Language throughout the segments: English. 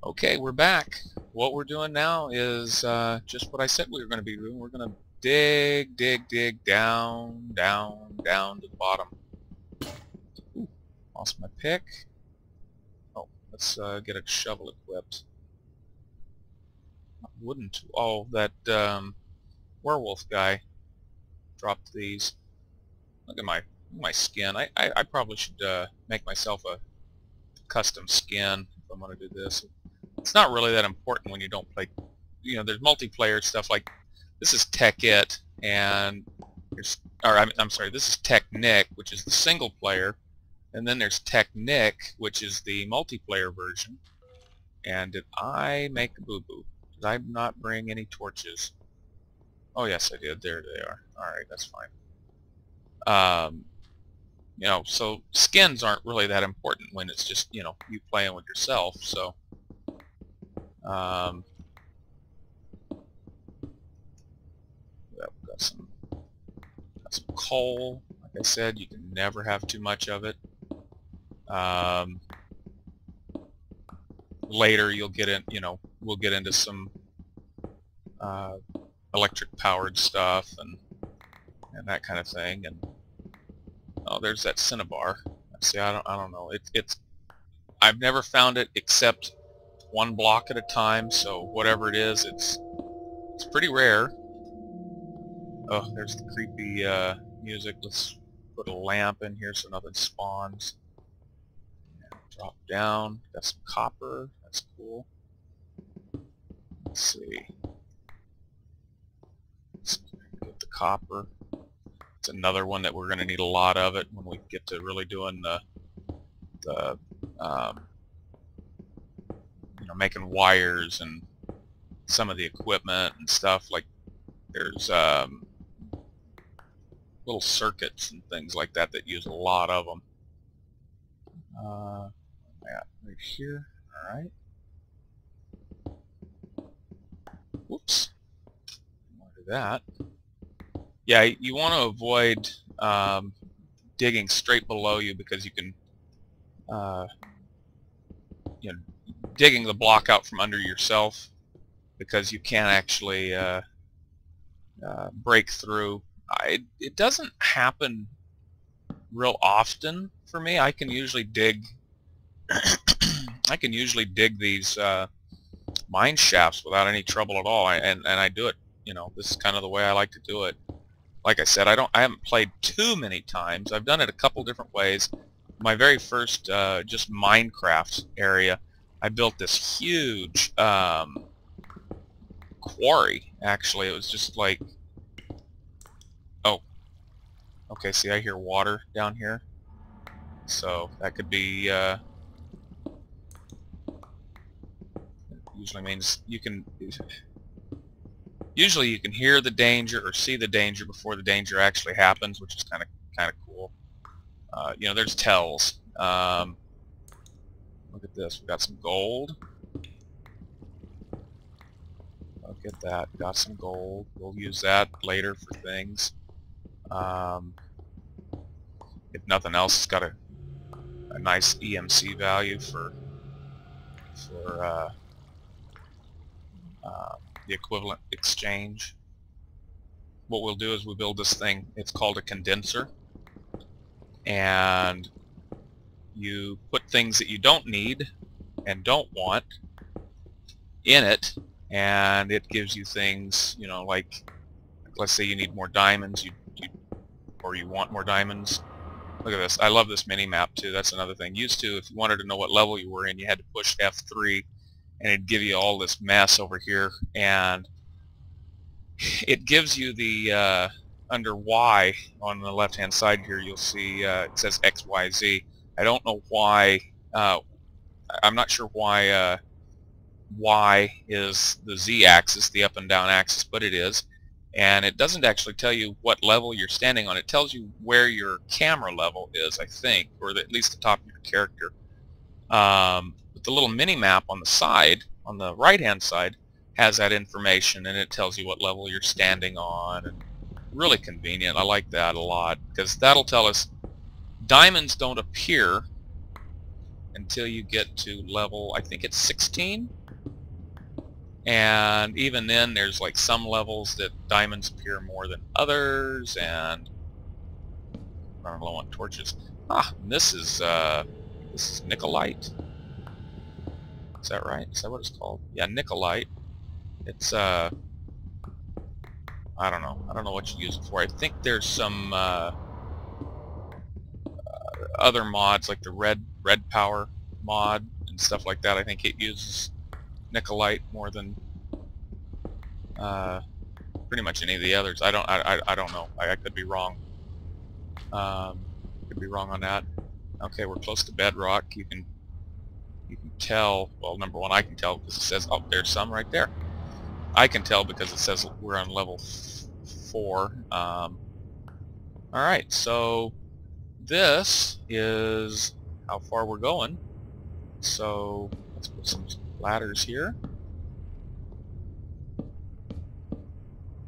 Okay, we're back. What we're doing now is just what I said we were going to be doing. We're going to dig down to the bottom. Ooh, lost my pick. Oh, let's get a shovel equipped. Wooden tool. Oh, that werewolf guy dropped these. Look at my skin. I probably should make myself a custom skin if I'm going to do this. It's not really that important when you don't play. You know, there's multiplayer stuff like this is Tech-It, and I'm sorry, this is Technic, which is the single player, and then there's Technic, which is the multiplayer version. And did I make a boo-boo? Did I not bring any torches? Oh yes, I did. There they are. All right, that's fine. You know, so skins aren't really that important when it's just, you know, you playing with yourself. So. Yeah, we've got some coal. Like I said, you can never have too much of it. Later, you'll get in. You know, we'll get into some electric-powered stuff and that kind of thing. And oh, there's that cinnabar. See, I don't know. I've never found it except one block at a time, so whatever it is, it's pretty rare. Oh, there's the creepy music. Let's put a lamp in here so nothing spawns. And drop down. Got some copper. That's cool. Let's see. Let's get the copper. It's another one that we're going to need a lot of it when we get to really doing the you know, making wires and some of the equipment and stuff. Like there's little circuits and things like that that use a lot of them. Yeah, right here. All right. Whoops. More of that. Yeah, you want to avoid digging straight below you because you can, you know, digging the block out from under yourself because you can't actually break through. It doesn't happen real often for me. I can usually dig. I can usually dig these mine shafts without any trouble at all, and I do it. You know, this is kind of the way I like to do it. Like I said, I haven't played too many times. I've done it a couple different ways. My very first just Minecraft area, I built this huge quarry. Actually, it was just like, oh, okay. See, I hear water down here, so that could be. Usually means you can. Usually, you can hear the danger or see the danger before the danger actually happens, which is kind of cool. You know, there's tells. Look at this. We got some gold. Look at that. Got some gold. We'll use that later for things. If nothing else, it's got a nice EMC value for the equivalent exchange. What we'll do is we build this thing. It's called a condenser, and you put things that you don't need and don't want in it, and it gives you things, you know, like let's say you need more diamonds, or you want more diamonds. Look at this. I love this mini map too. That's another thing. Used to, if you wanted to know what level you were in, you had to push F3, and it'd give you all this mess over here, and it gives you the under Y on the left hand side here. You'll see it says XYZ. I don't know why. I'm not sure why Y is the Z axis, the up and down axis, but it is. And it doesn't actually tell you what level you're standing on. It tells you where your camera level is, I think, or at least the top of your character. But the little mini map on the side, on the right hand side, has that information, and it tells you what level you're standing on. And really convenient. I like that a lot because that'll tell us diamonds don't appear until you get to level, I think it's 16. And even then, there's like some levels that diamonds appear more than others, and running low on torches. And this is Nicolite. Is that right? Is that what it's called? Yeah, Nicolite. It's I don't know. I don't know what you use it for. I think there's some other mods like the red power mod and stuff like that. I think it uses Nicolite more than pretty much any of the others. I don't know. I could be wrong. Could be wrong on that. Okay, we're close to bedrock. You can tell. Well, number one, I can tell because it says, oh, there's some right there. I can tell because it says we're on level 4. All right, so this is how far we're going. So let's put some ladders here.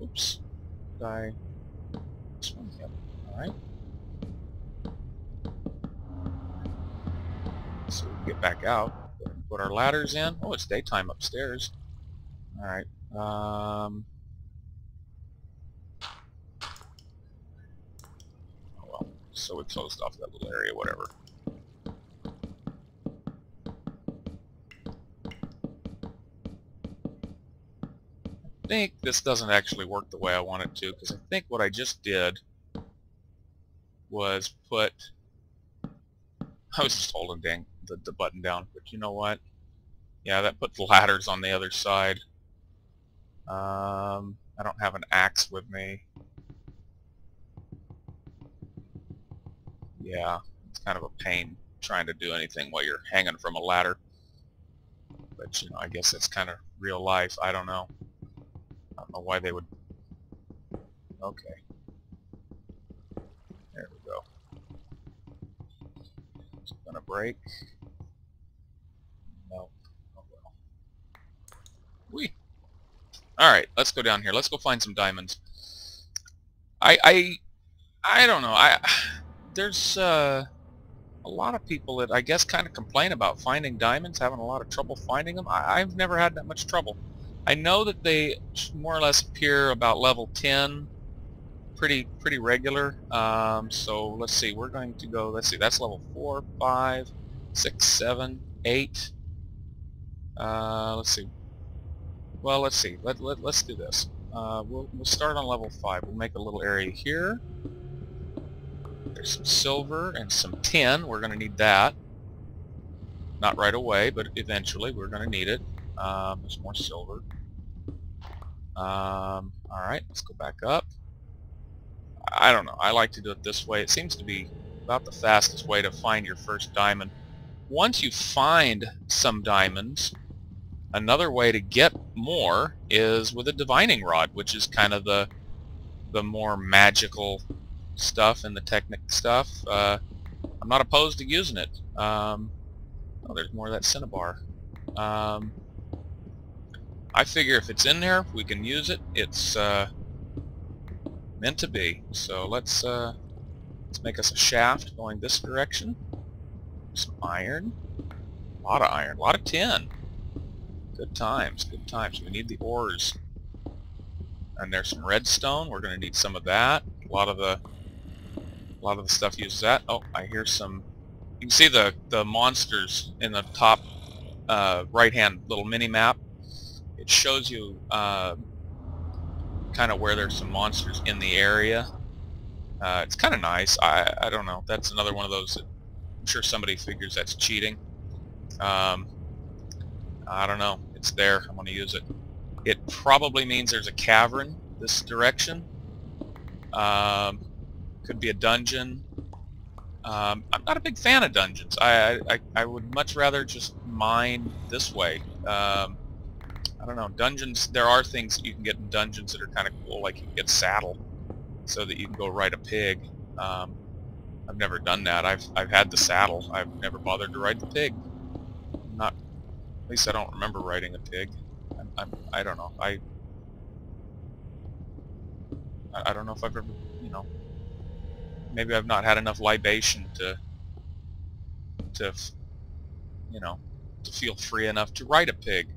Oops. Did I? This one? Yep. All right. So we can get back out. Put our ladders in. Oh, it's daytime upstairs. All right. Oh well. So we closed off that little area. Whatever. I think this doesn't actually work the way I want it to, because I think what I just did was put... I was just holding the button down, but you know what? Yeah, that put the ladders on the other side. I don't have an axe with me. Yeah, it's kind of a pain trying to do anything while you're hanging from a ladder. But, you know, I guess that's kind of real life. I don't know. I don't know why they would... Okay. There we go. It's gonna break. No. Oh well. Whee! Alright, let's go down here. Let's go find some diamonds. I don't know. There's a lot of people that I guess kind of complain about finding diamonds, having a lot of trouble finding them. I've never had that much trouble. I know that they more or less appear about level 10, pretty regular. So let's see, we're going to go, let's see, that's level 4, 5, 6, 7, 8. Let's see. Well, let's see. Let's do this. We'll start on level 5. We'll make a little area here. There's some silver and some tin. We're going to need that. Not right away, but eventually we're going to need it. There's more silver. Alright, let's go back up. I don't know. I like to do it this way. It seems to be about the fastest way to find your first diamond. Once you find some diamonds, another way to get more is with a divining rod, which is kind of the more magical stuff and the Technic stuff. I'm not opposed to using it. Oh, there's more of that cinnabar. I figure if it's in there, we can use it. It's meant to be. So let's make us a shaft going this direction. Some iron. A lot of iron. A lot of tin. Good times. Good times. We need the ores. And there's some redstone. We're going to need some of that. A lot of the stuff uses that. Oh, I hear some. You can see the monsters in the top right-hand little mini-map. It shows you kind of where there's some monsters in the area. It's kind of nice. I don't know. That's another one of those that I'm sure somebody figures that's cheating. I don't know. It's there. I'm going to use it. It probably means there's a cavern this direction. Could be a dungeon. I'm not a big fan of dungeons. I would much rather just mine this way. I don't know. Dungeons, there are things that you can get in dungeons that are kind of cool, like you can get saddle so that you can go ride a pig. I've never done that. I've had the saddle. I've never bothered to ride the pig. Not, at least I don't remember riding a pig. I don't know. I don't know if I've ever, you know, maybe I've not had enough libation to you know, to feel free enough to ride a pig.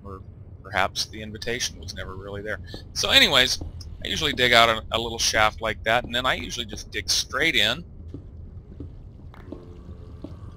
Or perhaps the invitation was never really there. So anyways, I usually dig out a little shaft like that, and then I usually just dig straight in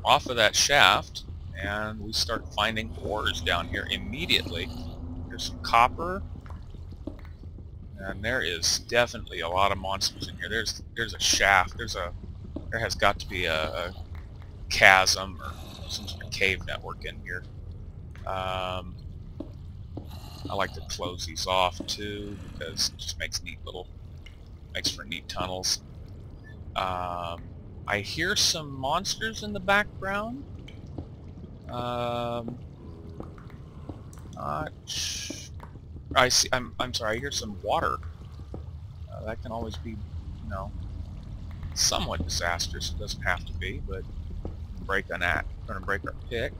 off of that shaft, and we start finding ores down here immediately. There's some copper, and there is definitely a lot of monsters in here. There's a shaft. There has got to be a chasm or some sort of cave network in here. I like to close these off too, because it just makes for neat tunnels. I hear some monsters in the background. I see. I'm sorry. I hear some water. That can always be, somewhat disastrous. It doesn't have to be, but break on that. We're gonna break our pick.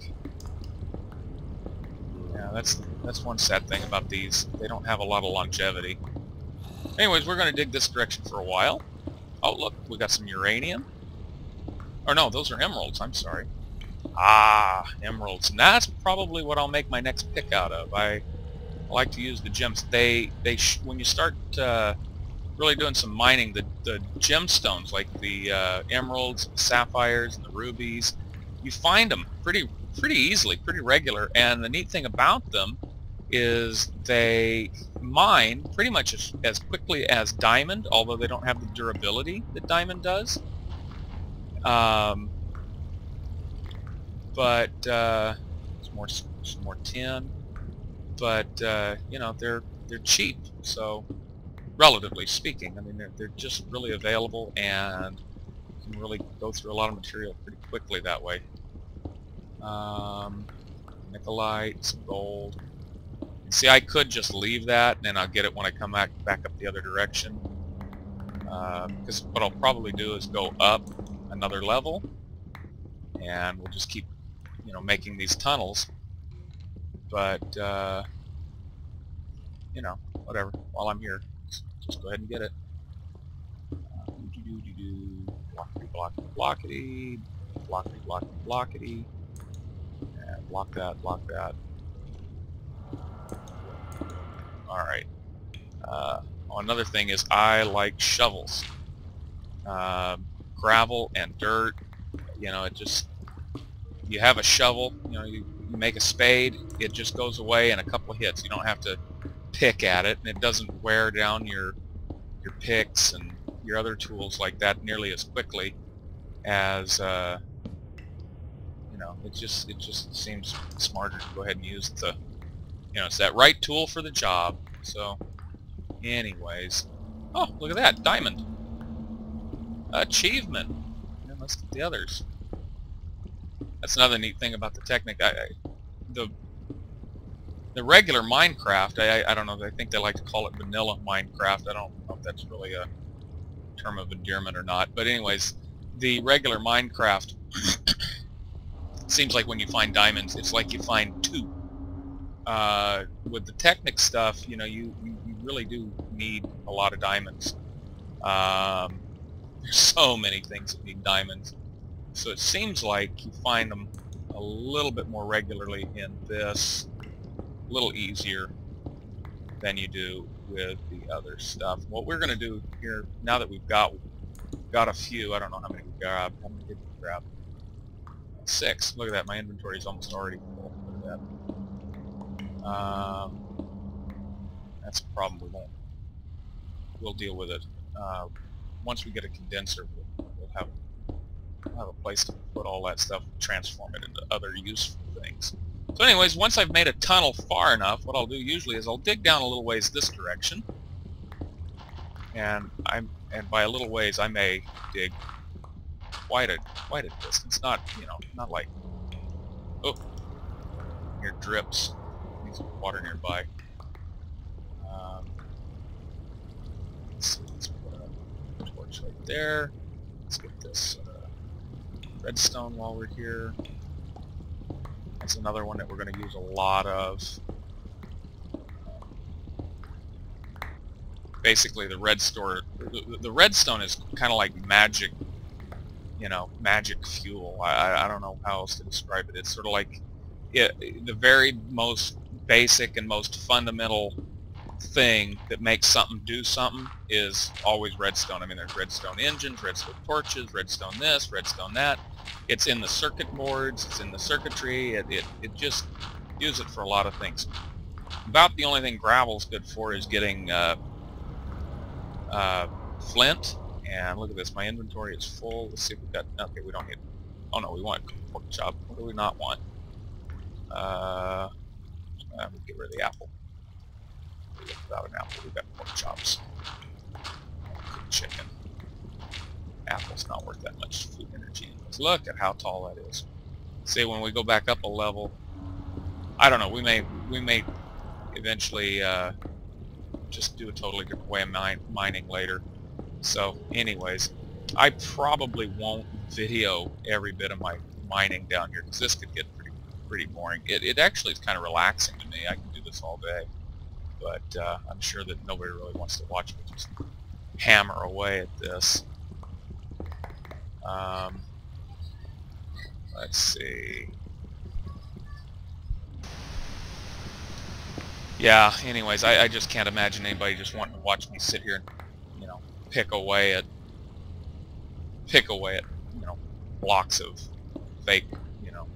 Yeah, that's one sad thing about these. They don't have a lot of longevity. Anyways, we're gonna dig this direction for a while. Oh, look, we got some uranium. Or no, those are emeralds. I'm sorry. Ah, emeralds, and that's probably what I'll make my next pick out of. I like to use the gems. When you start really doing some mining, the gemstones, like the emeralds, the sapphires, and the rubies, you find them pretty easily, pretty regular. And the neat thing about them is they mine pretty much as quickly as diamond, although they don't have the durability that diamond does. But some more tin. But they're cheap, so relatively speaking, I mean they're just really available, and you can really go through a lot of material pretty quickly that way. Nickelite, some gold. See, I could just leave that, and then I'll get it when I come back up the other direction. Because what I'll probably do is go up another level, and we'll just keep, making these tunnels. But whatever. While I'm here, just go ahead and get it. Blockity, blockity, blockity, blockity, blockity, and block that, block that. All right. Another thing is I like shovels. Gravel and dirt. It just, you have a shovel. You make a spade. It just goes away in a couple of hits. You don't have to pick at it, and it doesn't wear down your picks and your other tools like that nearly as quickly as it just seems smarter to go ahead and use it's that right tool for the job. So anyways, oh, look at that, diamond achievement. And let's get the others. That's another neat thing about the Technic. The regular Minecraft, I don't know, I think they like to call it vanilla Minecraft. I don't know if that's really a term of endearment or not. But anyways, the regular Minecraft seems like when you find diamonds, it's like you find two. With the Technic stuff, you really do need a lot of diamonds. There's so many things that need diamonds. So it seems like you find them a little bit more regularly in this, a little easier than you do with the other stuff. What we're going to do here, now that we've got a few, I don't know how many we grabbed. How many did we grab? 6. Look at that, my inventory is almost already full. Look at that. That's a problem. We'll deal with it. Once we get a condenser, we'll have a place to put all that stuff, transform it into other useful things. So anyways, once I've made a tunnel far enough, what I'll do usually is I'll dig down a little ways this direction, and by a little ways I may dig quite a distance. Not not like, oh, here drips. Needs some water nearby. Let's see, let's put a torch right there. Let's get this redstone while we're here. That's another one that we're going to use a lot of. Basically, the redstone is kind of like magic, magic fuel. I don't know how else to describe it. It's sort of like the very most basic and most fundamental thing that makes something do something is always redstone. I mean, there's redstone engines, redstone torches, redstone this, redstone that. It's in the circuit boards, it's in the circuitry, it just use it for a lot of things. About the only thing gravel's good for is getting flint. And look at this, my inventory is full. Let's see if we've got, okay, we don't need, oh no, we want pork chop. What do we not want? We'll get rid of the apple. Without an apple, we've got pork chops. Cooked chicken. Apple's not worth that much food energy. Let's look at how tall that is. See, when we go back up a level, I don't know, we may eventually just do a totally different way of mining later. So anyways, I probably won't video every bit of my mining down here, because this could get pretty boring. It actually is kind of relaxing to me. I can do this all day, but I'm sure that nobody really wants to watch me just hammer away at this. Let's see. Yeah, anyways, I just can't imagine anybody just wanting to watch me sit here and, you know, pick away at you know, blocks of fake, you know,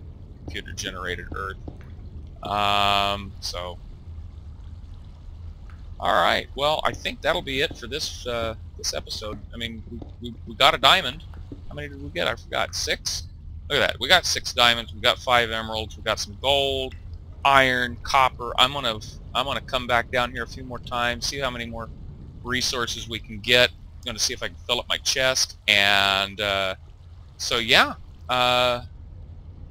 computer generated earth. So alright, well, I think that'll be it for this this episode. I mean, we got a diamond. How many did we get? I forgot. 6? Look at that. We got 6 diamonds, we got 5 emeralds, we got some gold, iron, copper. I'm gonna come back down here a few more times, see how many more resources we can get. I'm gonna see if I can fill up my chest, and so yeah,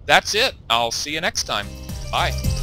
that's it. I'll see you next time. Bye.